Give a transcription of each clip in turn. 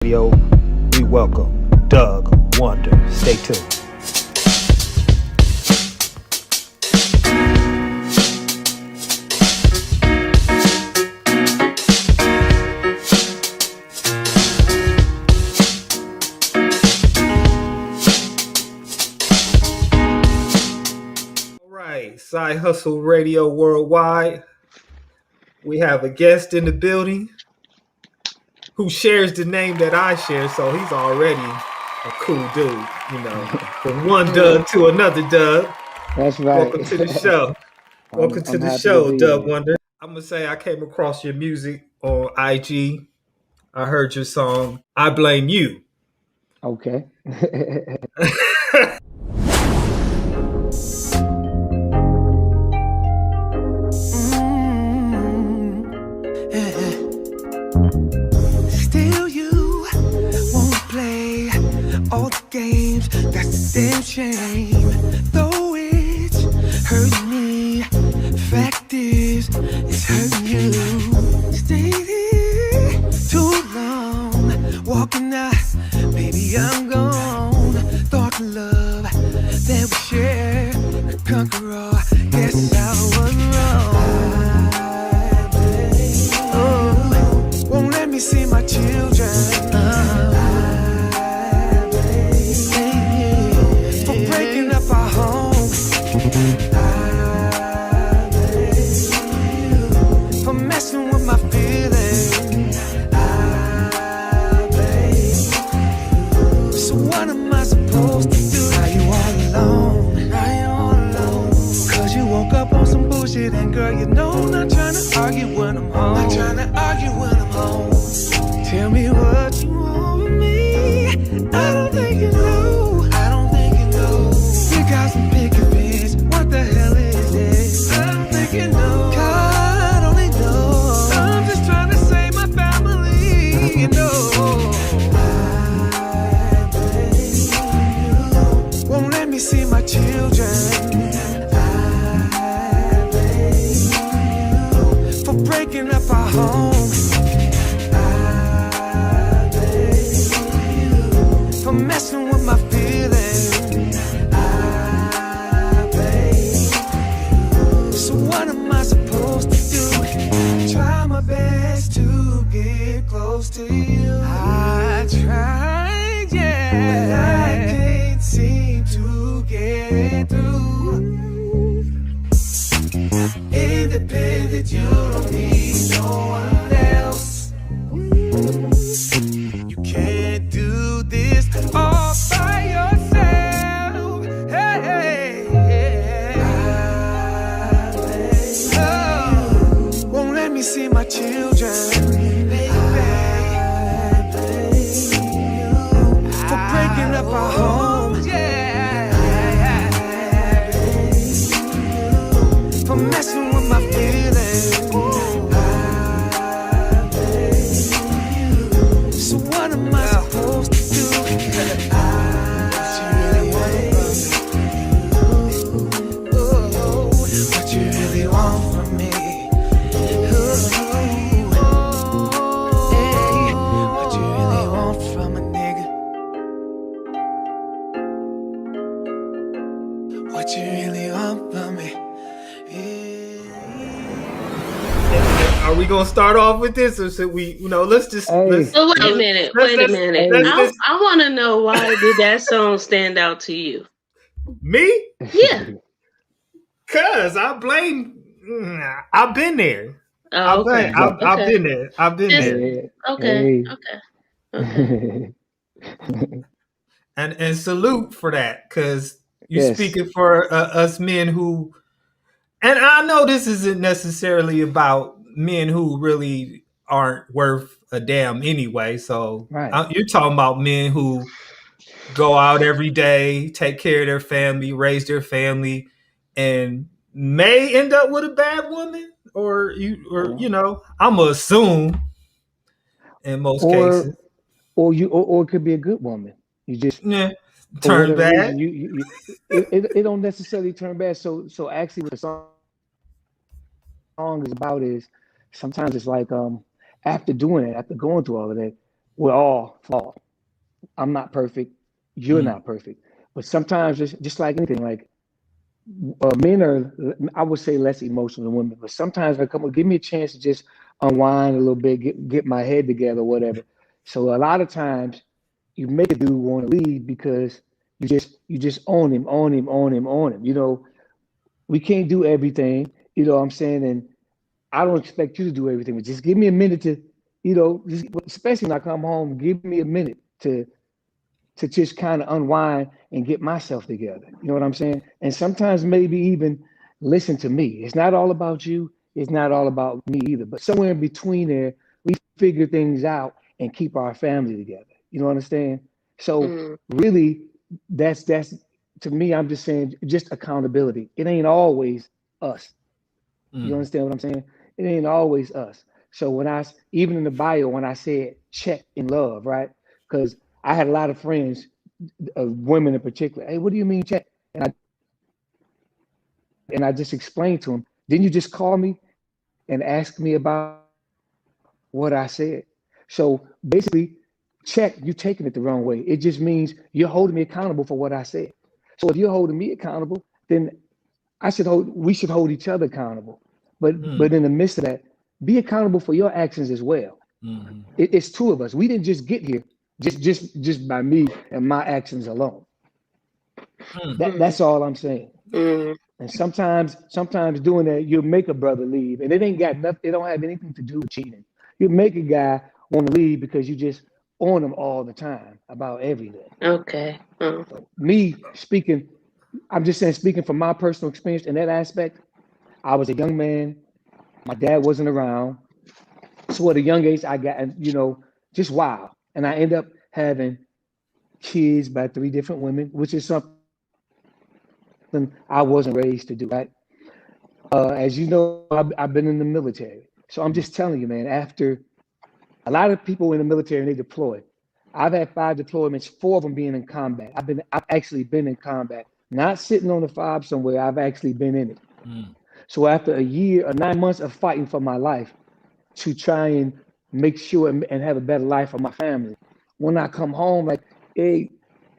Radio. We welcome Doug Wonder. Stay tuned. All right, Side Hustle Radio Worldwide. We have a guest in the building who shares the name that I share, so he's already a cool dude, from one Doug to another Doug. That's right. Welcome to the show. Welcome to the show, Doug Wonder. I'm going to say I came across your music on IG. I heard your song, I Blame You. Okay. Still you won't play all the games, that's a damn shame. Though it's hurting me, fact is, it's hurting you. Stayed here too long, walking out, baby I'm gone. Thought the love that we share could conquer all, guess I was wrong. Won't let me see my children. For breaking up our home. For messing with my feelings. So what am I supposed to do? Now you all alone. Now you all alone. Cause you woke up on some bullshit, and girl, you know I'm not trying to argue when I'm home. Not trying to argue when I'm home. Tell me what you want from me. I don't think you know. I don't think you know. You got some picket fence. What the hell is this? I don't think you know. God only knows. I'm just trying to save my family, you know. I blame you. Won't let me see my children. I blame you. For breaking up our home. For messing with my feelings. I blame you. So what am I supposed to do? Try my best to get close to you. I tried, yeah, but I can't seem to get through. Independent, you don't need no one else. You can't do this all by yourself. Hey, oh, won't let me see my children, baby. For breaking up our home, yeah. For messing with my feelings. So what am I supposed to do? What you really want from me? Hey, what you really want from a nigga? What you really want from me? Are we going to start off with this, or should we, let's just... Let's, So wait a minute. I want to know, why did that song stand out to you? Me? Yeah. Cause I've been there. Oh, okay. I've been there. I've been there. Okay. And salute for that, because you're speaking for us men who, and I know this isn't necessarily about men who really aren't worth a damn anyway. So you're talking about men who go out every day, take care of their family, raise their family, and may end up with a bad woman, or I'm gonna assume in most cases, or it could be a good woman. You just turn bad. Reason, it don't necessarily turn bad. So actually, what the song is about is sometimes it's like after doing it, after going through all of that, we're all flawed. I'm not perfect. You're Mm. not perfect. But sometimes, just like anything, like men are, I would say, less emotional than women. But sometimes I come, give me a chance to just unwind a little bit, get my head together, whatever. So a lot of times, you make a dude want to leave because you just own him, own him, own him, own him. You know, we can't do everything. You know what I'm saying? And I don't expect you to do everything, but just give me a minute to, especially when I come home, give me a minute to just kind of unwind and get myself together. You know what I'm saying? And sometimes maybe even listen to me. It's not all about you. It's not all about me either. But somewhere in between there, we figure things out and keep our family together. You know what I'm saying? So really, that's to me. I'm just saying, just accountability. It ain't always us. You understand what I'm saying? It ain't always us. So even in the bio, when I said check in love, right? Because I had a lot of friends, women in particular. Hey, what do you mean check? And I just explained to them. Didn't you just call me and ask me about what I said? So basically, check, you're taking it the wrong way. It just means you're holding me accountable for what I said. So if you're holding me accountable, then we should hold each other accountable. But in the midst of that, be accountable for your actions as well. It's two of us. We didn't just get here just by me and my actions alone. That's all I'm saying. And sometimes doing that, you'll make a brother leave, and it ain't got nothing. It don't have anything to do with cheating. You make a guy want to leave because you just on him all the time about everything. Okay. So me speaking, I'm just saying, speaking from my personal experience in that aspect, I was a young man. My dad wasn't around. So at a young age, I got, just wild. And I end up having kids by 3 different women, which is something I wasn't raised to do, right? As you know, I've been in the military. So I'm just telling you, man, after a lot of people in the military, they deploy. I've had 5 deployments, 4 of them being in combat. I've actually been in combat, not sitting on the fob somewhere. I've actually been in it. So after a year or 9 months of fighting for my life to try and make sure and have a better life for my family, when I come home, like, hey,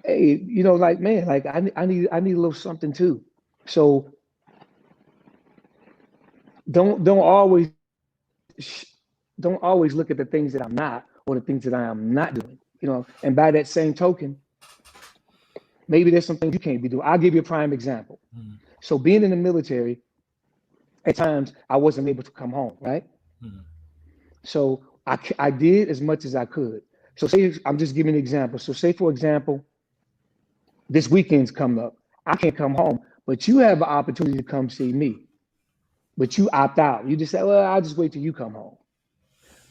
like, man, like I need a little something too. So don't always look at the things that I'm not or the things that I am not doing. And by that same token, maybe there's some things you can't be doing. I'll give you a prime example. So being in the military, at times I wasn't able to come home, right? So I did as much as I could. So say, I'm just giving an example. So say, for example, this weekend's coming up. I can't come home, but you have an opportunity to come see me. But you opt out. You just say, well, I'll just wait till you come home.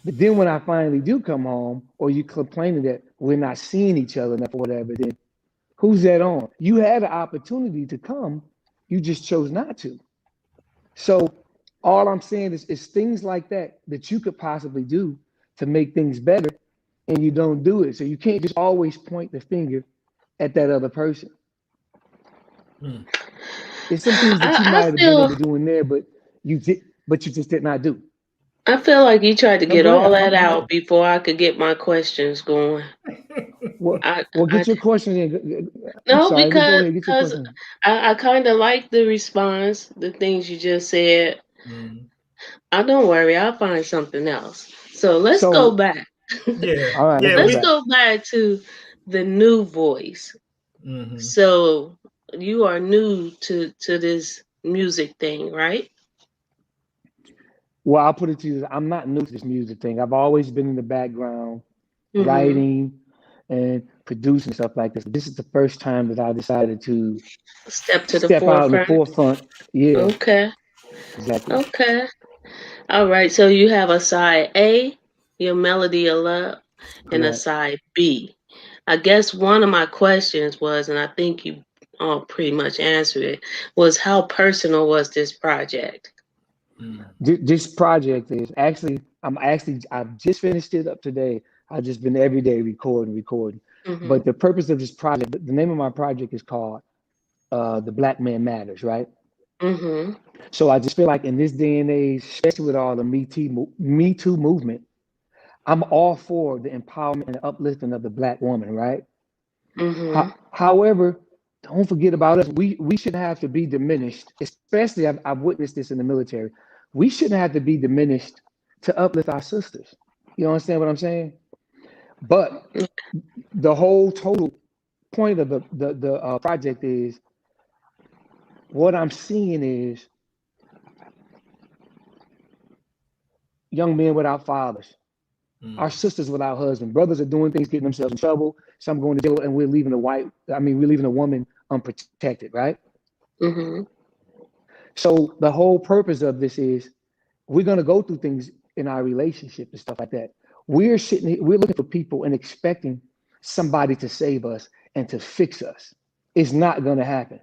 But then when I finally do come home, or you complaining that we're not seeing each other enough or whatever, then who's that on? You had an opportunity to come. You just chose not to. So all I'm saying is things like that you could possibly do to make things better, and you don't do it. So you can't just always point the finger at that other person. It's some things that you might have been able to do in there, but you just did not do. I feel like you tried to get go all ahead. that out before I could get my questions going. Well, get your question in. No, sorry, because go ahead, get your question. I kind of like the response, the things you just said. Don't worry, I'll find something else. So let's go back. Yeah. All right, let's go back to the new voice. So you are new to this music thing, right? Well, I'll put it to you. I'm not new to this music thing. I've always been in the background, writing and producing stuff like this. This is the first time that I decided to step out in the forefront. Yeah. Okay. Exactly. Okay. All right. So you have a side A, your melody of love, and a side B. I guess one of my questions was, and I think you all pretty much answered it, was how personal was this project? This project is I've just finished it up today. I've just been every day recording. But the purpose of this project, the name of my project is called The Black Man Matters, right? So I just feel like in this day and age, especially with all the Me Too movement, I'm all for the empowerment and the uplifting of the Black woman, right? Mhm. However, don't forget about us. We shouldn't have to be diminished, especially I've witnessed this in the military. We shouldn't have to be diminished to uplift our sisters. You understand what I'm saying? But the whole total point of the project is what I'm seeing is young men without fathers, our sisters without husbands, brothers are doing things, getting themselves in trouble. Some going to jail, and we're leaving a woman unprotected, right? Mhm. So the whole purpose of this is we're going to go through things in our relationship and stuff like that. We're looking for people and expecting somebody to save us and to fix us. It's not going to happen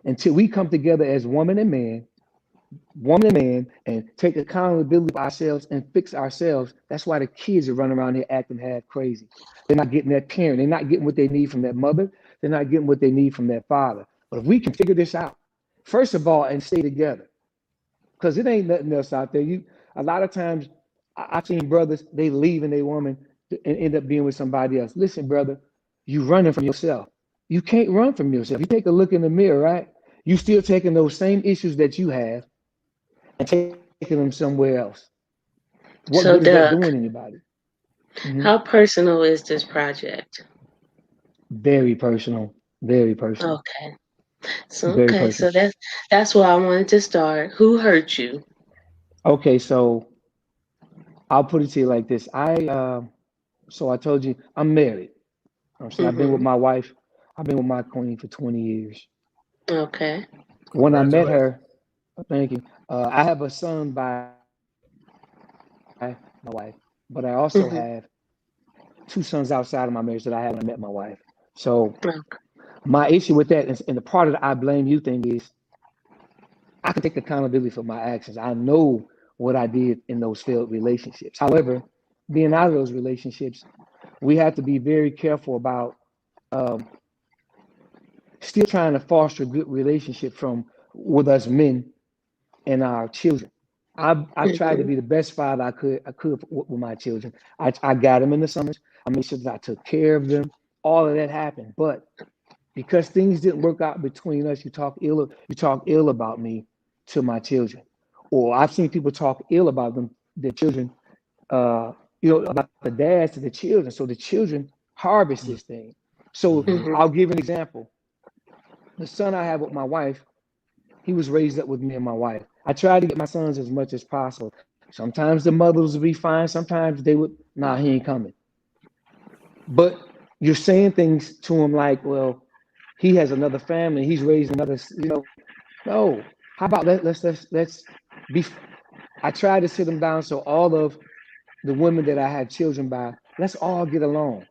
until we come together as woman and man, and take accountability for ourselves and fix ourselves. That's why the kids are running around here acting half crazy. They're not getting that parent. They're not getting what they need from their mother. They're not getting what they need from their father. But if we can figure this out, first of all, and stay together, because it ain't nothing else out there. A lot of times I've seen brothers, they leave and they woman and end up being with somebody else. Listen, brother, you running from yourself. You can't run from yourself. You take a look in the mirror, right? You still taking those same issues that you have and taking them somewhere else. What good is So, that doing Doug, anybody? Hmm. how personal is this project? Very personal. Very personal. Okay. So Very okay, personal. so that's where I wanted to start. Who hurt you? Okay, so I'll put it to you like this. So I told you I'm married. I'm saying I've been with Mhm. my wife. I've been with my queen for 20 years. Okay. When I met Congratulations. her, thank you. I have a son by my wife, but I also have Mhm. 2 sons outside of my marriage that I had when I met my wife. So Okay. my issue with that, and the part of the I blame you thing is I can take accountability for my actions. I know what I did in those failed relationships. However, being out of those relationships, we have to be very careful about um, still trying to foster a good relationship from with us men and our children. I tried to Mhm. be the best father I could with my children. I got them in the summers. I made sure that I took care of them. All of that happened, but because things didn't work out between us, you talk ill about me to my children, or I've seen people talk ill about their children, uh, about the dads to the children. So the children harvest this thing. So Mm-hmm. Mhm. I'll give an example. The son I have with my wife, he was raised up with me and my wife. I tried to get my sons as much as possible. Sometimes the mothers would be fine. Sometimes they would, nah, he ain't coming. But you're saying things to him like, well, he has another family. He's raising another. No. How about let's be. I tried to sit him down so all of the women that I had children by, let's all get along.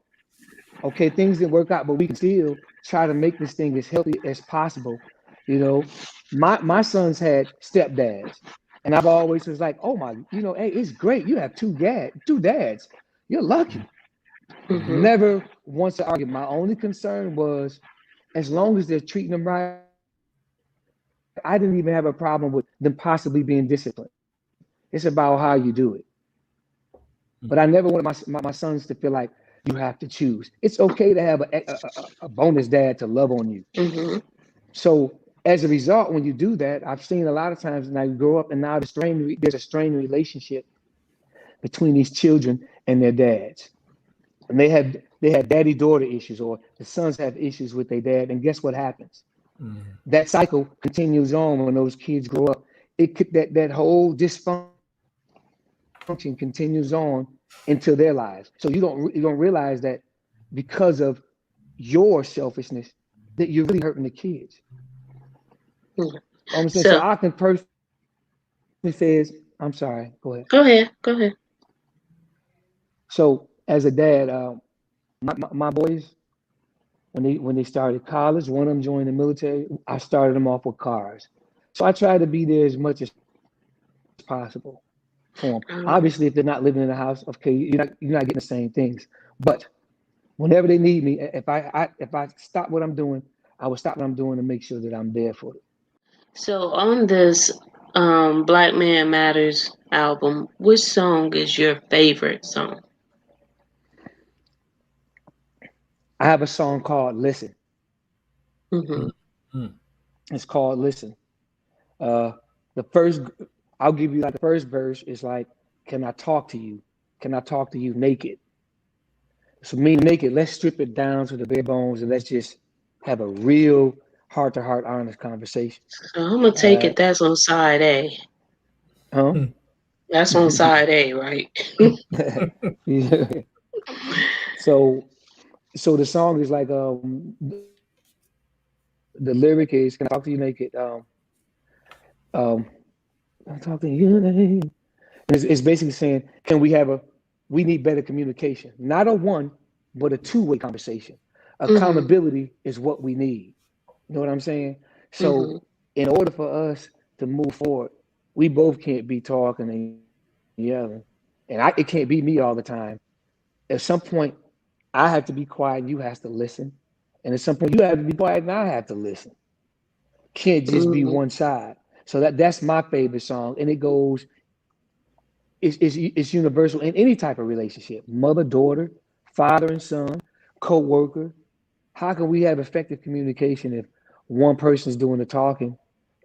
Okay, things didn't work out, but we can still try to make this thing as healthy as possible. You know, my sons had stepdads, and I've always was like, oh my, hey, it's great. You have two dads. You're lucky. Mhm. Never once to argue. My only concern was as long as they're treating them right, I didn't even have a problem with them possibly being disciplined. It's about how you do it. But I never wanted my sons to feel like you have to choose. It's okay to have a bonus dad to love on you. Mhm. So as a result, when you do that, I've seen a lot of times now you grow up and now there's a strained relationship between these children and their dads. And they have daddy daughter issues, or the sons have issues with their dad. And guess what happens? Mm-hmm. That cycle continues on when those kids grow up. It could that whole dysfunction continues on into their lives. So you don't realize that because of your selfishness that you're really hurting the kids. Mhm. I'm saying so. So, I can personally say, I'm sorry. Go ahead. go ahead. Go ahead. So as a dad, my boys when they started college, one of them joined the military. I started them off with cars. So I try to be there as much as possible for them. Obviously, if they're not living in the house, okay, you're not getting the same things. But whenever they need me, if I stop what I'm doing, I will stop what I'm doing to make sure that I'm there for them. So on this Black Man Matters album, which song is your favorite song? I have a song called "Listen." Mhm. It's called "Listen." Uh, the first, I'll give you like the first verse is like, "Can I talk to you? Can I talk to you naked?" So me naked. Let's strip it down to the bare bones and let's just have a real heart to heart, honest conversation. So I'm gonna take it that's on side A. Huh? That's on side A, right? Yeah. So so the song is like the lyric is, "Can I talk to you naked?" Um I'm talking to you naked. It's basically saying, can we have a we need better communication. Not a one, but a two-way conversation. Mhm. Accountability is what we need. You know what I'm saying? So Mhm. in order for us to move forward, we both can't be talking and yelling. And it can't be me all the time. At some point, I have to be quiet and you have to listen. And at some point, you have to be quiet and I have to listen. Can't just be Mhm. one side. So that's my favorite song. And it goes, it's universal in any type of relationship. Mother, daughter, father and son, co-worker. How can we have effective communication if one person is doing the talking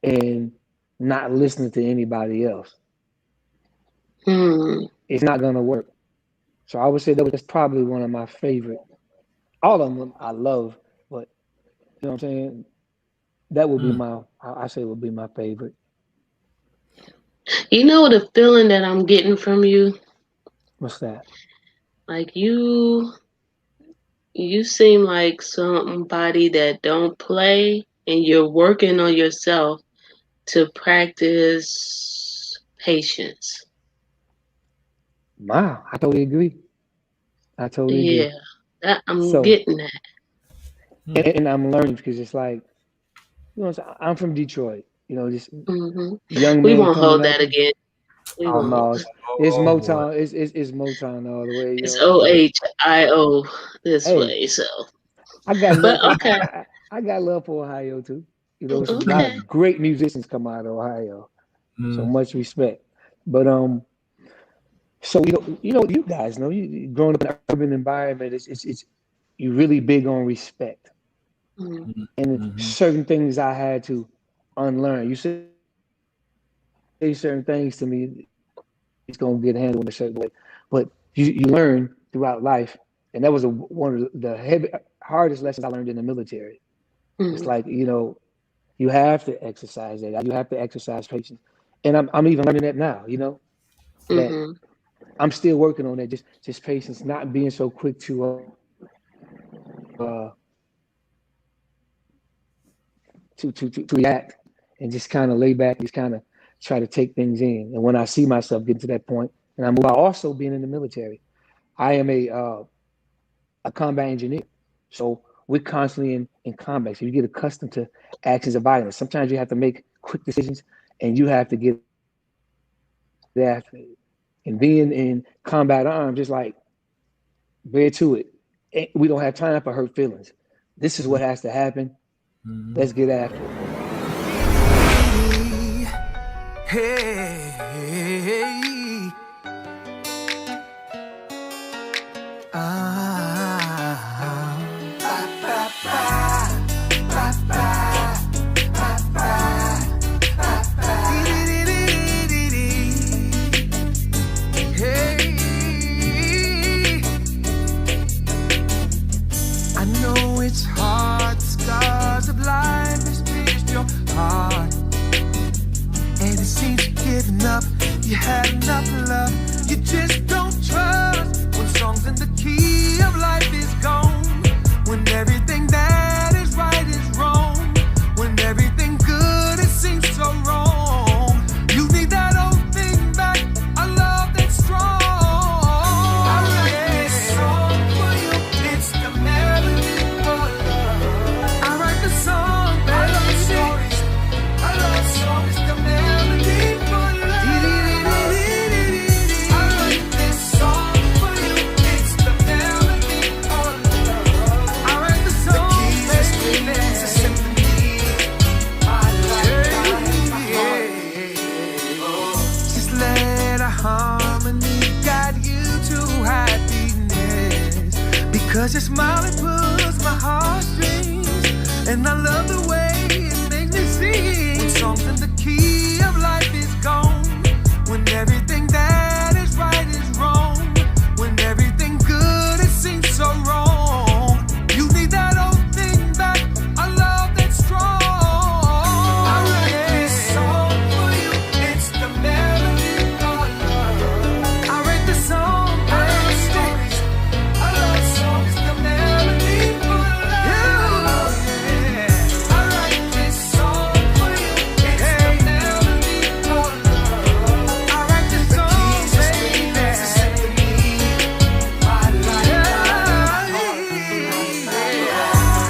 and not listening to anybody else? Mhm. It's not gonna work. So I would say that's probably one of my favorite. All of them I love, but you know what I'm saying? That would be I say would be my favorite. You know the feeling that I'm getting from you? What's that? Like you seem like somebody that don't play and you're working on yourself to practice patience. Wow, I totally agree. I totally agree. Yeah. That I'm So getting that. and I'm learning because it's like, I'm from Detroit, just Mhm. young We man won't coming hold up. that again. We Oh won't. no, it's Oh boy. Motown. It's Motown all the way, It's yo. OHIO this Hey, way, so I got but love for okay. I got love for Ohio too. There's a lot Okay. of great musicians come out of Ohio. So Mm, much respect. But so you guys know, you growing up in an urban environment, it's you really big on respect. Mm. And mhm, certain things I had to unlearn. You say certain things to me, it's gonna get handled in a certain way. But you learn throughout life, and that was one of the hardest lessons I learned in the military. It's like, Mhm. you have to exercise that. You have to exercise patience, and I'm even learning that now. That Mhm. I'm still working on that. Just patience, not being so quick to react and just kind of lay back and just kind of try to take things in. And when I see myself getting to that point, and I move out, also being in the military, I am a combat engineer. So we're constantly in combat. So you get accustomed to actions of violence. Sometimes you have to make quick decisions and you have to get after it. And being in combat arms, just like, bear to it. We don't have time for hurt feelings. This is what has to happen. Let's get mhm. after it. Hey, ah, ba, ba, ba, ba, ba, hey, I know it's hard, the scars of life has pierced your heart. And it seems you're giving up, you had enough love, you just don't trust. When songs in the key of life is gone, when everything that is right is wrong, when everything good it seems so wrong, you need that old thing back, a love that's strong. I write this song for you, it's the melody for love. I write the song, I love stories, I love songs, the melody for love. I write this song for you, it's the melody for love. my heartstrings, and I love the way it makes me sing. When songs in the key of life is gone, when everything that is right is wrong, when everything good it seems so wrong. You need that old thing back, a love that's strong. I write this song for you, it's the melody of love. I write the song, I love stories, I love songs, the melody for love. Yeah. I write this song for you, it's the melody of love. I write this song, baby, my life.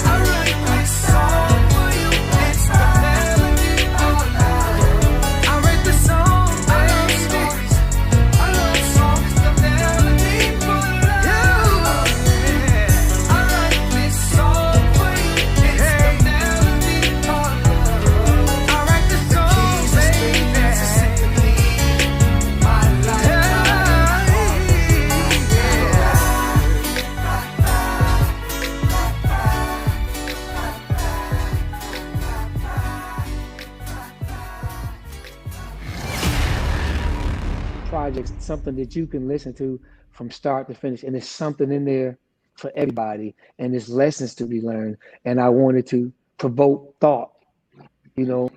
I write this song for you, it's the melody of love. I write the song, I love stories, I love songs, the melody for love. I write this song for you, it's the melody of love. I write the song, baby, my life. Projects, something that you can listen to from start to finish, and there's something in there for everybody, and there's lessons to be learned. And I wanted to provoke thought, you know,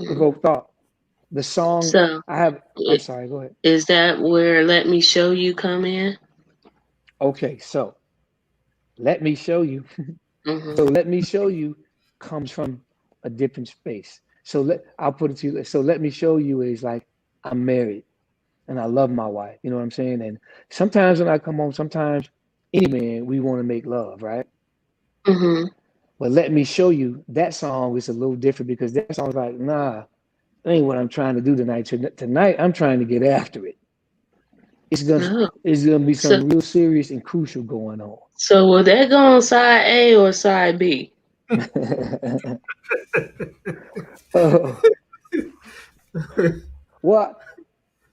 provoke thought. The song So, I have, I'm sorry, go ahead. is that where Let Me Show You come in? Okay, so let me show you. So let me show you comes from a different space. I'll put it to you. So let me show you is like I'm married and I love my wife. You know what I'm saying? And sometimes when I come home, sometimes any man we want to make love, right? Mm-hmm. But let me show you that song is a little different because that song's like, nah, that ain't what I'm trying to do tonight. Tonight I'm trying to get after it. Oh. It's gonna be So, something real serious and crucial going on. so will that go on side A or side B? Oh, well,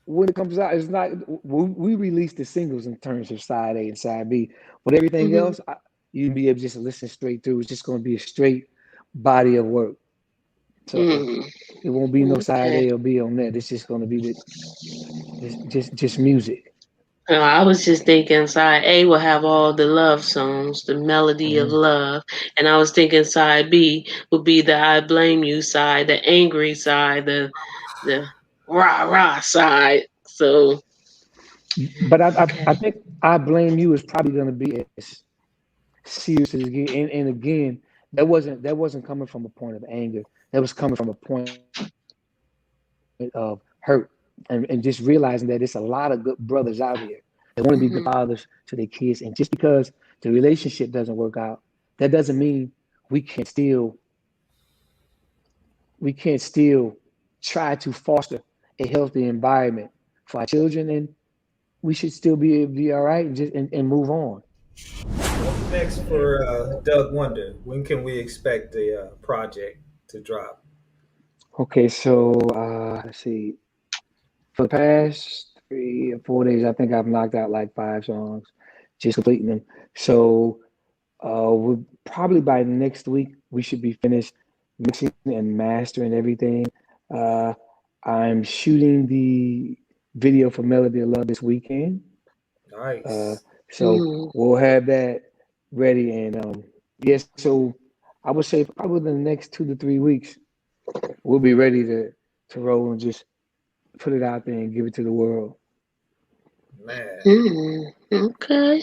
when it comes out, it's not. We release the singles in terms of side A and side B, but everything Mm-hmm. else, you can be able to just listen straight through. It's just going to be a straight body of work. So Mm. it won't be no side Okay. A or B on that. It's just going to be just music. I was just thinking side A will have all the love songs, the melody of Mhm. love. And I was thinking side B would be the I blame you side, the angry side, the rah rah side. So But I okay. think I blame you is probably going to be as serious as it get. And again, that wasn't coming from a point of anger. That was coming from a point of hurt and just realizing that it's a lot of good brothers out here that want to be good Mm-hmm. fathers to their kids. And just because the relationship doesn't work out, that doesn't mean we can still we can't still try to foster a healthy environment for our children, and we should still be all right and just and move on. What's next for Doug Wonder? When can we expect the project to drop? Okay, so let's see. For the past 3 or 4 days, I think I've knocked out like 5 songs, just completing them. So we'll probably by next week we should be finished mixing and mastering everything. Uh, I'm shooting the video for Melody of Love this weekend. Uh, Nice. so Mm-hmm. we'll have that ready. And yes, so I would say probably the next 2 to 3 weeks we'll be ready to roll and just put it out there and give it to the world. Man, Mm-hmm. Okay.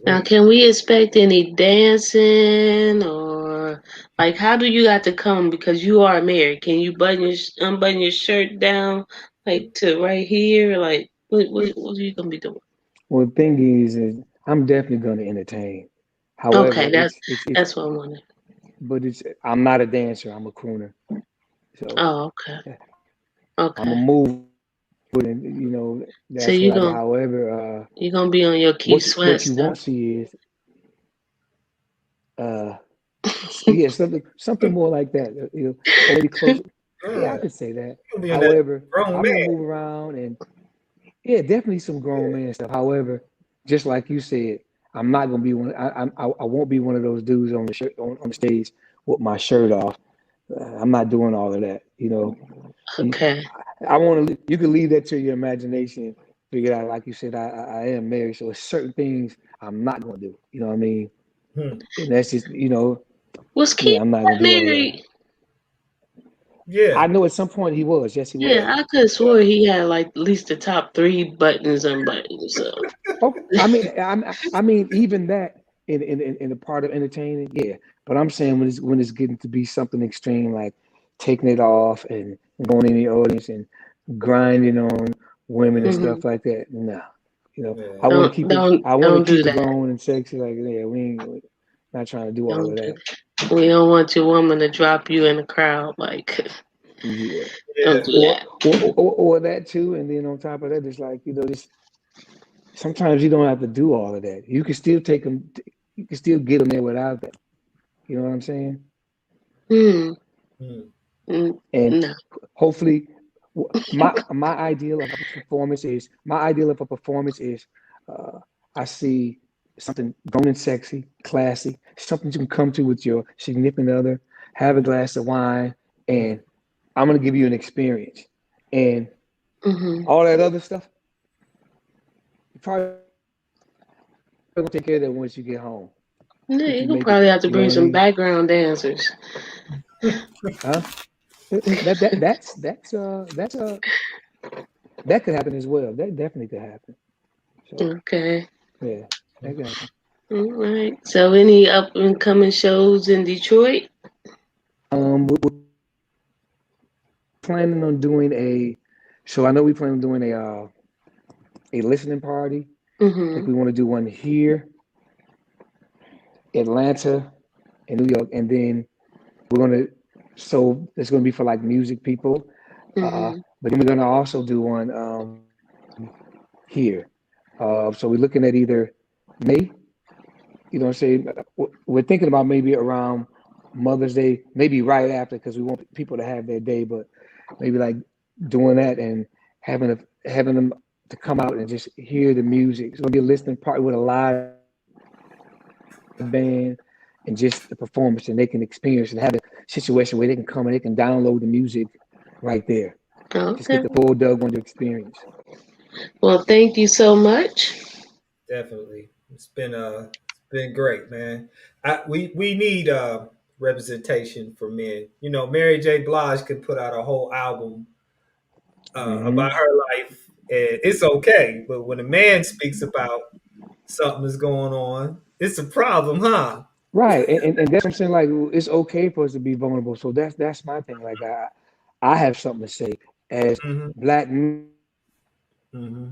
Now, sweet. can we expect any dancing or like how do you got to come because you are married? Can you unbutton your shirt down like to right here? Like what are you gonna be doing? Well, the thing is I'm definitely going to entertain. However, Okay, it's that's what I wanted. but it's I'm not a dancer. I'm a crooner. So Oh, okay, yeah, I'm a okay. mover, and So that's what I do. However, you gonna be on your Keith what Sweat you stuff? won't see is uh yeah, something more like that. Or maybe close. Yeah, I Yeah, could say that. you'll be in that However, grown I'm gonna man. move around and yeah, definitely some grown man stuff. However, just like you said, I'm not gonna be one. I won't be one of those dudes on the on the stage with my shirt off. I'm not doing all of that. Okay. I want to. You can leave that to your imagination. Figure out, like you said, I am married, so there's certain things I'm not gonna do. You know what I mean? And that's just Was Keith yeah, I'm not gonna do all of that. married? Yeah. I know at some point he was. Yes, he was. Yeah, I could have swore he had like at least the top 3 buttons unbuttoned. So Oh, I mean, even that in a part of entertaining, yeah. But I'm saying when it's getting to be something extreme, like taking it off and going in the audience and grinding on women and stuff like that. No, Yeah. I want to keep it. I want to don't do keep it that. going and sexy. Like, yeah, we not trying to do all Don't of do that. that. We don't want your woman to drop you in the crowd. Like, Yeah, don't do or that. or that too. And then on top of that, it's like just sometimes you don't have to do all of that. You can still take them. You can still get them there without that. You know what I'm saying? Hmm. Hmm. And No. hopefully, my ideal of a performance is I see something grown and sexy, classy, something you can come to with your significant other, have a glass of wine, and I'm gonna give you an experience. And all that other stuff, you probably gonna take care of that once you get home. Yeah, If you you gonna make it probably there. have to You know bring what I some mean? background dancers. Huh? That's that could happen as well. That definitely could happen. So Okay. yeah, that could happen. All right. So, any up and coming shows in Detroit? We're planning on doing so I know we plan on doing a listening party. I think Mm-hmm. we want to do one here, Atlanta, and New York, and then we're gonna. So it's gonna be for like music people, Mm-hmm. but then we're gonna also do one here. So we're looking at either May. What I'm saying? We're thinking about maybe around Mother's Day, maybe right after, because we want people to have their day, but maybe like doing that and having them to come out and just hear the music. It's gonna be a listening party with a live band and just the performance, and they can experience and have a situation where they can come and they can download the music right there. Just Okay. get the full Doug Wonder experience. Well, thank you so much. Definitely. It's been great, man. We need representation for men. Mary J. Blige could put out a whole album about Hmm. her life, and it's okay. But when a man speaks about something that's going on, it's a problem, huh? Right, and that's what I'm saying. Like it's okay for us to be vulnerable. So that's my thing. Like I have something to say. As Hmm. black men, Hmm.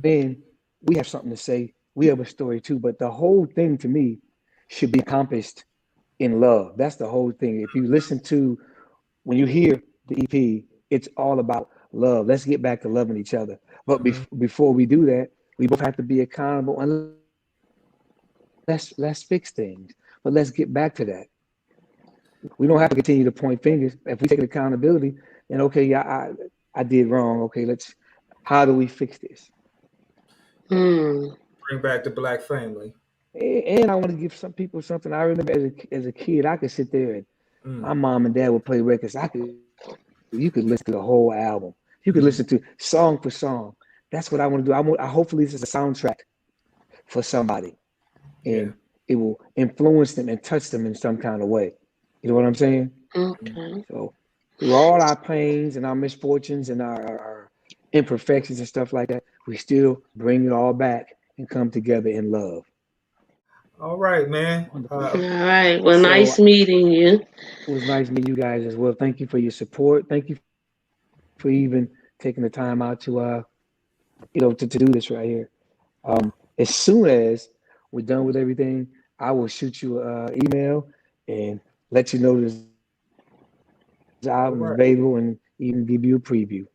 we have something to say. We have a story too. But the whole thing to me should be accomplished in love. That's the whole thing. If you listen to when you hear the EP, it's all about love. Let's get back to loving each other. But Hmm. before we do that, we both have to be accountable and let's fix things. But let's get back to that. We don't have to continue to point fingers. If we take accountability, then okay, yeah, I did wrong. Okay, how do we fix this? Hmm. Bring back the black family. And I want to give some people something. I remember as a kid, I could sit there and Mm. my mom and dad would play records. You could listen to the whole album. You could listen Hmm. to song for song. That's what I want to do. Hopefully this is a soundtrack for somebody, Yeah. and it will influence them and touch them in some kind of way. You know what I'm saying? Okay. So through all our pains and our misfortunes and our imperfections and stuff like that, we still bring it all back and come together in love. All right, man. Wonderful. All right. Well, nice So meeting you. it was nice meeting you guys as well. Thank you for your support. Thank you for even taking the time out to do this right here. As soon as we're done with everything, I will shoot you an email and let you know this album is All right. available and even give you a preview.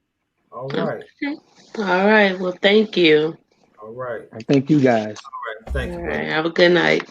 All right. Okay. All right. Well, thank you. All right. I thank you guys. All right. Thank All you, right. brother. Have a good night.